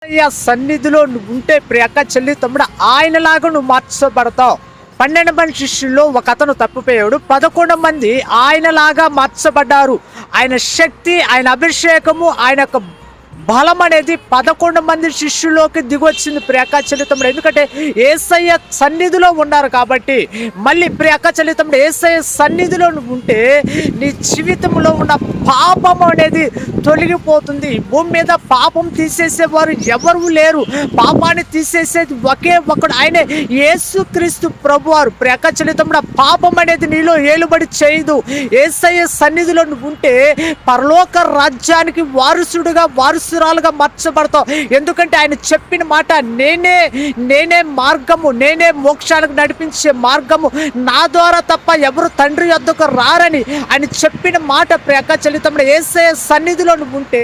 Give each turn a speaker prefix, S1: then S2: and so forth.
S1: యేసయ్య సన్నిధిలో నువ్వు ఉంటే ప్రియ అక్క చెల్లి తమ్ముడు ఆయనలాగా నువ్వు మార్చబడతావు. 12 మంది శిష్యుల్లో ఒక అతను తప్పిపోయాడు, 11 మంది ఆయనలాగా మార్చబడ్డారు. ఆయన శక్తి, ఆయన అభిషేకము, ఆయన యొక్క బలం అనేది 11 మంది శిష్యుల్లోకి దిగొచ్చింది ప్రియక చలితముడు. ఎందుకంటే యేసయ్య సన్నిధిలో ఉన్నారు కాబట్టి. మళ్ళీ ప్రియక చలితముడు యేసయ్య సన్నిధిలో ఉంటే నీ జీవితంలో ఉన్న పాపం అనేది తొలగిపోతుంది. భూమి మీద పాపం తీసేసేవారు ఎవరు లేరు. పాపాన్ని తీసేసేది ఒకే ఒకడు, ఆయనే యేసుక్రీస్తు ప్రభువారు. ప్రియక చలితముడు పాపం అనేది నీలో ఏలుబడి చేయదు. యేసయ్య సన్నిధిలో ఉంటే పరలోక రాజ్యానికి వారసురాలుగా మార్చబడతావు. ఎందుకంటే ఆయన చెప్పిన మాట, నేనే మార్గము, నేనే మోక్షాలకు నడిపించే మార్గము, నా ద్వారా తప్ప ఎవరు తండ్రి యొద్దకు రారని ఆయన చెప్పిన మాట ప్రియక చలితముడు యేసయ్య సన్నిధిలో ఉంటే